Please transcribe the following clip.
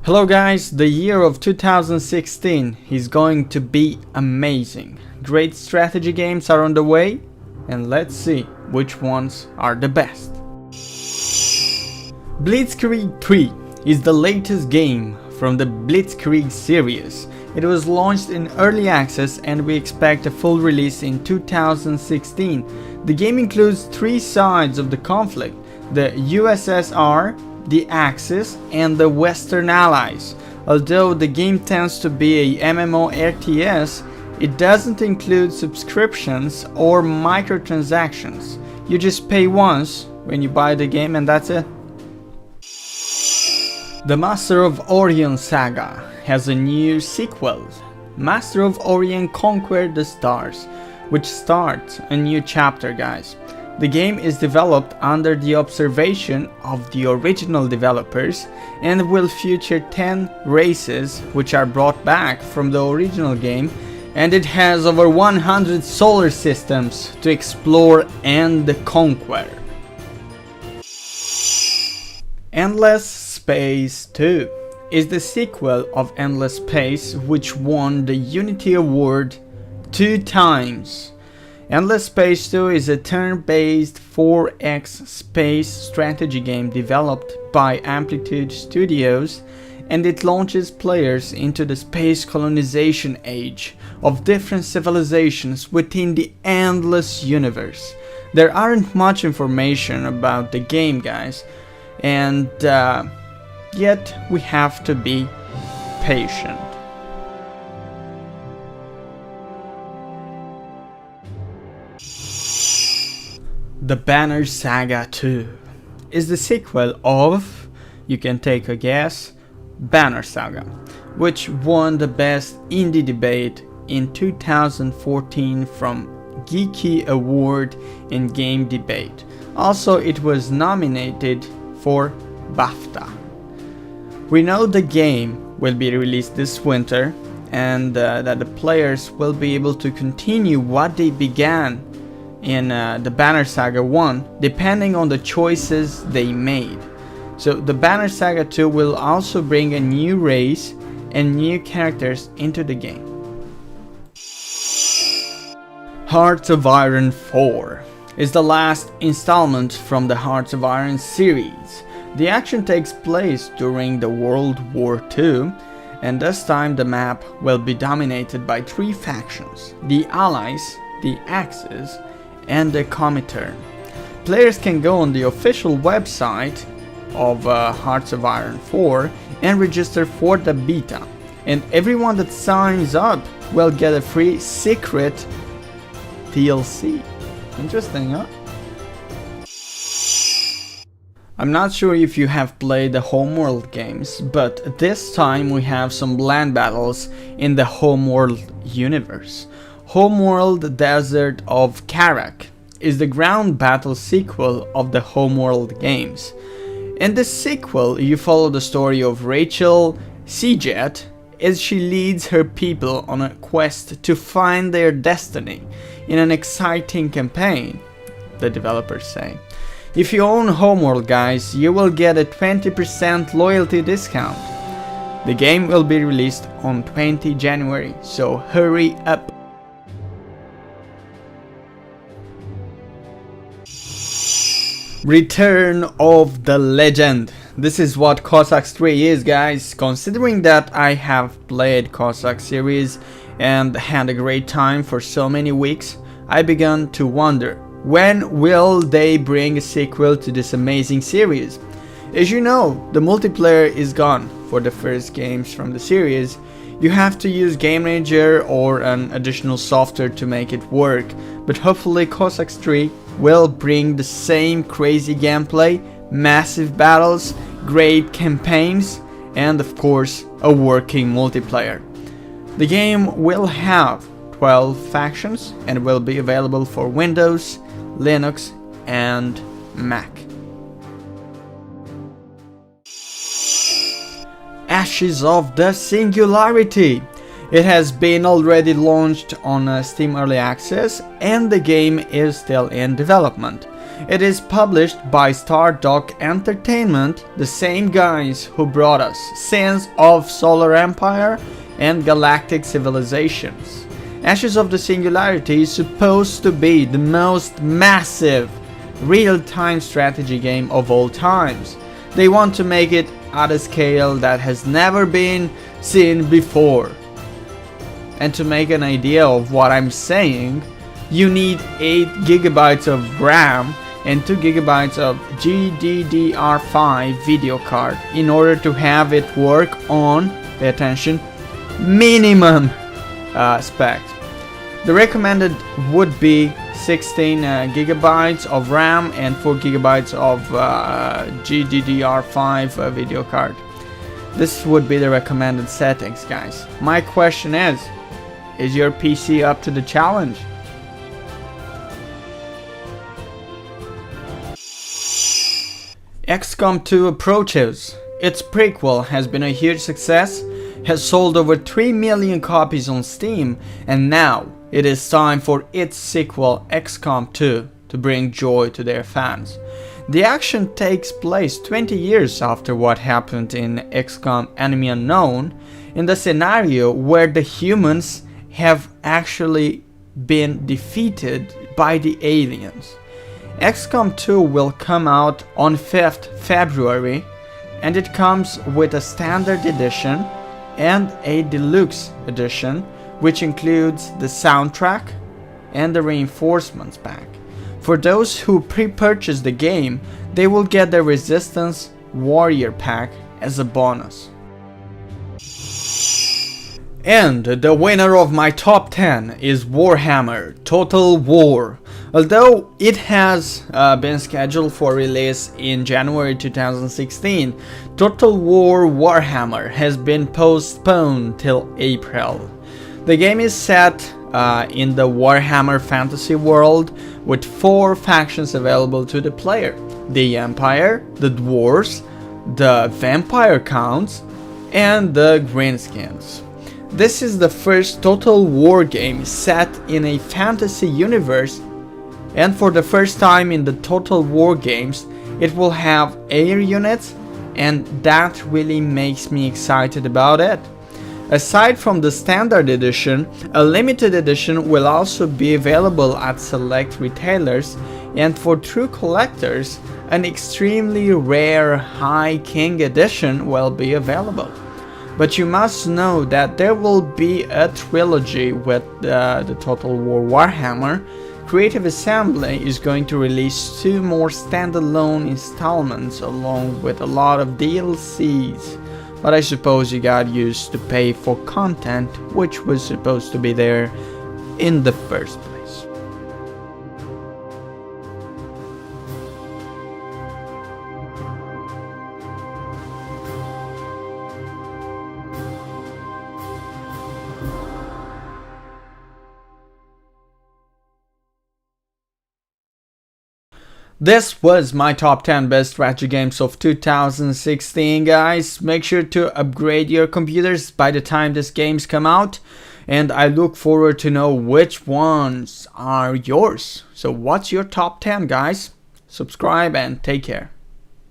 Hello guys, the year of 2016 is going to be amazing. Great strategy games are on the way, and let's see which ones are the best. Blitzkrieg 3 is the latest game from the Blitzkrieg series. It was launched in early access and we expect a full release in 2016. The game includes three sides of the conflict: the USSR, the Axis, and the Western Allies. Although the game tends to be a MMORTS, it doesn't include subscriptions or microtransactions. You just pay once when you buy the game and that's it. The Master of Orion saga has a new sequel, Master of Orion Conquer the Stars, which starts a new chapter, guys. The game is developed under the observation of the original developers and will feature 10 races which are brought back from the original game, and it has over 100 solar systems to explore and conquer. Endless Space 2 is the sequel of Endless Space, which won the Unity Award 2 times. Endless Space 2 is a turn-based 4X space strategy game developed by Amplitude Studios, and it launches players into the space colonization age of different civilizations within the endless universe. There aren't much information about the game, guys, and yet we have to be patient. The Banner Saga 2 is the sequel of, you can take a guess, Banner Saga, which won the Best Indie Debate in 2014 from Geeky Award in Game Debate. Also, it was nominated for BAFTA. We know the game will be released this winter and that the players will be able to continue what they began in the Banner Saga 1, depending on the choices they made. So the Banner Saga 2 will also bring a new race and new characters into the game. Hearts of Iron 4 is the last installment from the Hearts of Iron series. The action takes place during the World War II, and this time the map will be dominated by three factions: the Allies, the Axis, and the Comintern. Players can go on the official website of Hearts of Iron 4 and register for the beta, and everyone that signs up will get a free secret DLC. Interesting, huh? I'm not sure if you have played the Homeworld games, but this time we have some land battles in the Homeworld universe. Homeworld Desert of Karak is the ground battle sequel of the Homeworld games. In this sequel, you follow the story of Rachel Seajet as she leads her people on a quest to find their destiny in an exciting campaign, the developers say. If you own Homeworld, guys, you will get a 20% loyalty discount. The game will be released on 20 January, so hurry up. Return of the Legend. This is what Cossacks 3 is, guys. Considering that I have played Cossacks series and had a great time for so many weeks, I began to wonder, when will they bring a sequel to this amazing series? As you know, the multiplayer is gone for the first games from the series. You have to use Game Manager or an additional software to make it work, but hopefully Cossacks 3 will bring the same crazy gameplay, massive battles, great campaigns, and of course a working multiplayer. The game will have 12 factions and will be available for Windows, Linux, and Mac. Ashes of the Singularity. It has been already launched on Steam Early Access and the game is still in development. It is published by Stardock Entertainment, the same guys who brought us Sands of Solar Empire and Galactic Civilizations. Ashes of the Singularity is supposed to be the most massive real-time strategy game of all times. They want to make it at a scale that has never been seen before. And to make an idea of what I'm saying, you need 8 GB of RAM and 2 GB of GDDR5 video card in order to have it work on, pay attention, minimum specs. The recommended would be 16 GB of RAM and 4 GB of GDDR5 video card. This would be the recommended settings, guys. My question is your PC up to the challenge? XCOM 2 approaches. Its prequel has been a huge success, has sold over 3 million copies on Steam, and now it is time for its sequel XCOM 2 to bring joy to their fans. The action takes place 20 years after what happened in XCOM Enemy Unknown, in the scenario where the humans have actually been defeated by the aliens. XCOM 2 will come out on 5th February, and it comes with a standard edition and a deluxe edition, which includes the soundtrack and the reinforcements pack. For those who pre-purchase the game, they will get the Resistance Warrior pack as a bonus. And the winner of my top 10 is Warhammer Total War. Although it has been scheduled for release in January 2016, Total War Warhammer has been postponed till April. The game is set in the Warhammer fantasy world with 4 factions available to the player: the Empire, the Dwarves, the Vampire Counts, and the Greenskins. This is the first Total War game set in a fantasy universe, and for the first time in the Total War games, it will have air units, and that really makes me excited about it. Aside from the standard edition, a limited edition will also be available at select retailers, and for true collectors, an extremely rare High King edition will be available. But you must know that there will be a trilogy with the Total War Warhammer. Creative Assembly is going to release 2 more standalone installments along with a lot of DLCs. But I suppose you got used to pay for content which was supposed to be there in the first place. This was my top 10 best strategy games of 2016, guys. Make sure to upgrade your computers by the time these games come out, and I look forward to know which ones are yours. So what's your top 10, guys? Subscribe and take care.